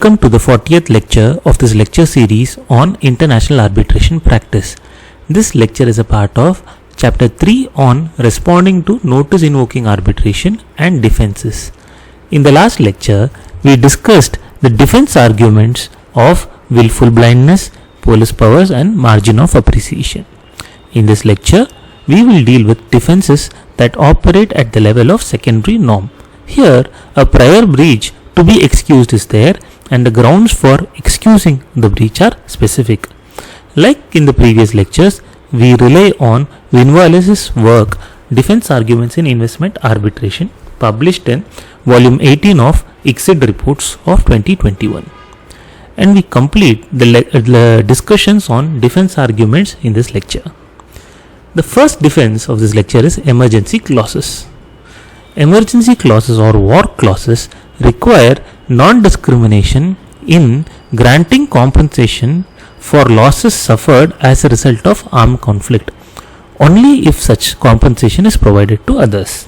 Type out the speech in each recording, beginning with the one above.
Welcome to the 40th lecture of this lecture series on international arbitration practice. This lecture is a part of chapter 3 on responding to notice invoking arbitration and defenses. In the last lecture, we discussed the defense arguments of willful blindness, police powers and margin of appreciation. In this lecture, we will deal with defenses that operate at the level of secondary norm. Here, a prior breach to be excused is there and the grounds for excusing the breach are specific. Like in the previous lectures, we rely on Viñuales' work Defence Arguments in Investment Arbitration, published in volume 18 of ICSID Reports of 2021. And we complete the discussions on defense arguments in this lecture. The first defense of this lecture is emergency clauses. Emergency clauses or war clauses require non-discrimination in granting compensation for losses suffered as a result of armed conflict, only if such compensation is provided to others.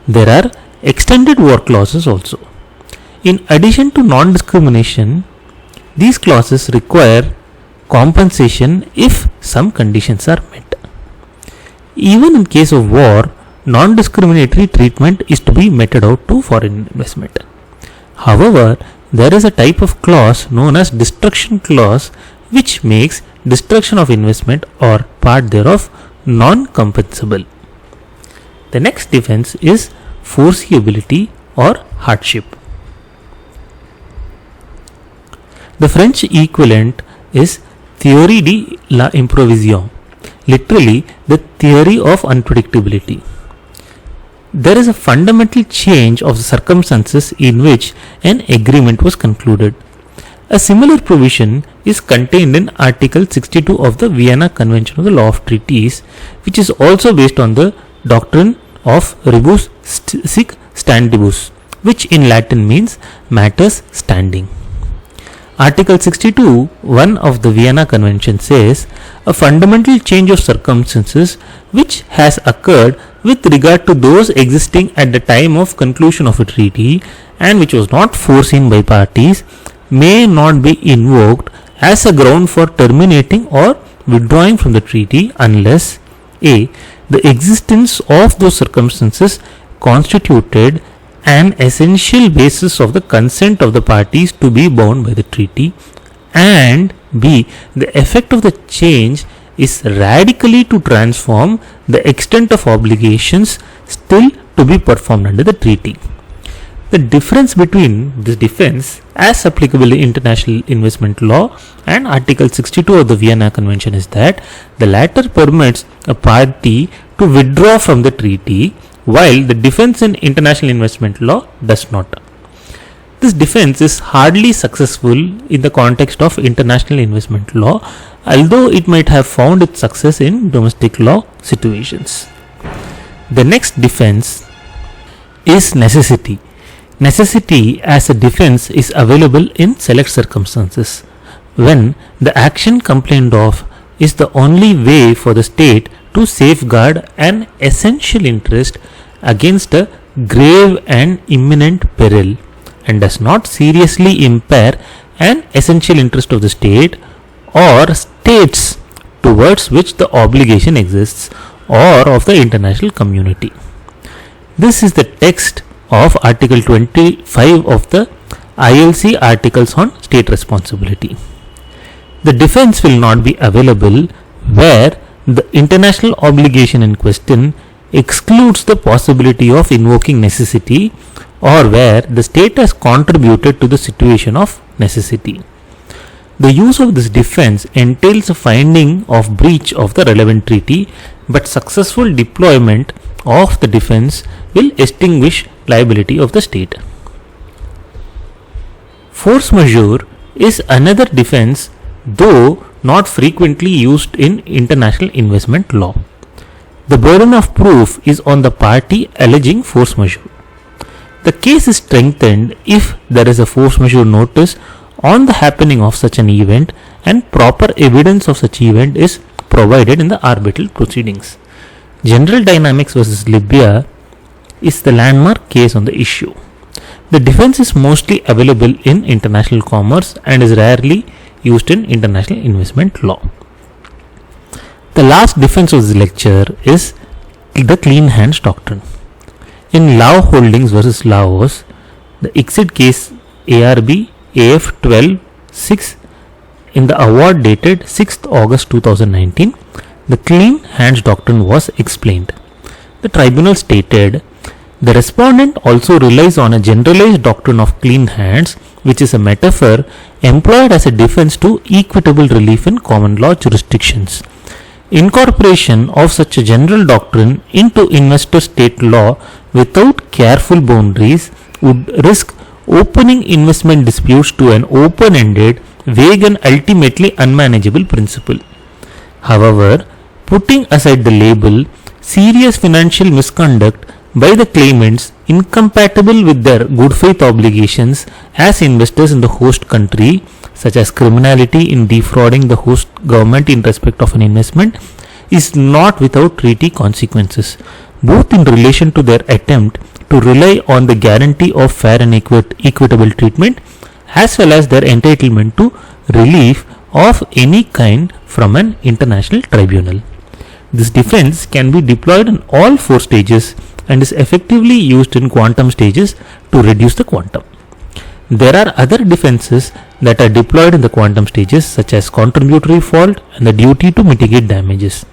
There are extended war clauses also. In addition to non-discrimination, these clauses require compensation if some conditions are met. Even in case of war, non-discriminatory treatment is to be meted out to foreign investment. However, there is a type of clause known as destruction clause which makes destruction of investment or part thereof non-compensable. The next defense is forciability or hardship. The French equivalent is théorie de l'improvision, literally the theory of unpredictability. There is a fundamental change of the circumstances in which an agreement was concluded. A similar provision is contained in Article 62 of the Vienna Convention of the Law of Treaties, which is also based on the doctrine of rebus sic stantibus, which in Latin means matters standing. Article 62(1) of the Vienna Convention says a fundamental change of circumstances which has occurred with regard to those existing at the time of conclusion of a treaty and which was not foreseen by parties may not be invoked as a ground for terminating or withdrawing from the treaty unless a. the existence of those circumstances constituted an essential basis of the consent of the parties to be bound by the treaty, and b. the effect of the change is radically to transform the extent of obligations still to be performed under the treaty. The difference between this defense as applicable in international investment law and Article 62 of the Vienna Convention is that the latter permits a party to withdraw from the treaty, while the defense in international investment law does not. This defense is hardly successful in the context of international investment law, although it might have found its success in domestic law situations. The next defense is necessity. Necessity as a defense is available in select circumstances when the action complained of is the only way for the state to safeguard an essential interest against a grave and imminent peril and does not seriously impair an essential interest of the state or states towards which the obligation exists or of the international community. This is the text of Article 25 of the ILC Articles on State Responsibility. The defense will not be available where the international obligation in question excludes the possibility of invoking necessity or where the state has contributed to the situation of necessity. The use of this defense entails a finding of breach of the relevant treaty, but successful deployment of the defense will extinguish liability of the state. Force majeure is another defense, though not frequently used in international investment law. The burden of proof is on the party alleging force majeure. The case is strengthened if there is a force majeure notice on the happening of such an event and proper evidence of such event is provided in the arbitral proceedings. General Dynamics versus Libya is the landmark case on the issue. The defense is mostly available in international commerce and is rarely used in international investment law. The last defense of this lecture is the clean hands doctrine. In Lao Holdings versus Laos, the ICSID case ARB AF 12-6 in the award dated 6th August 2019, the clean hands doctrine was explained. The tribunal stated, the respondent also relies on a generalized doctrine of clean hands, which is a metaphor employed as a defense to equitable relief in common law jurisdictions. Incorporation of such a general doctrine into investor state law without careful boundaries would risk opening investment disputes to an open-ended, vague and ultimately unmanageable principle. However, putting aside the label, serious financial misconduct by the claimants incompatible with their good faith obligations as investors in the host country, such as criminality in defrauding the host government in respect of an investment, is not without treaty consequences, both in relation to their attempt to rely on the guarantee of fair and equitable treatment, as well as their entitlement to relief of any kind from an international tribunal. This defense can be deployed in all four stages and is effectively used in quantum stages to reduce the quantum. There are other defenses that are deployed in the quantum stages, such as contributory fault and the duty to mitigate damages.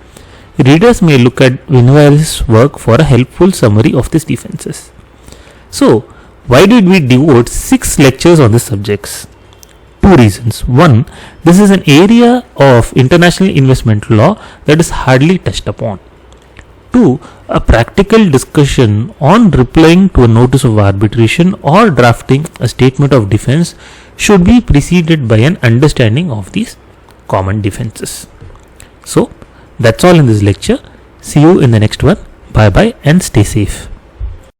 Readers may look at Viñuales' work for a helpful summary of these defenses. So, why did we devote 6 lectures on these subjects? 2 reasons. 1. This is an area of international investment law that is hardly touched upon. 2. A practical discussion on replying to a notice of arbitration or drafting a statement of defense should be preceded by an understanding of these common defenses. So, that's all in this lecture. See you in the next one. Bye bye and stay safe.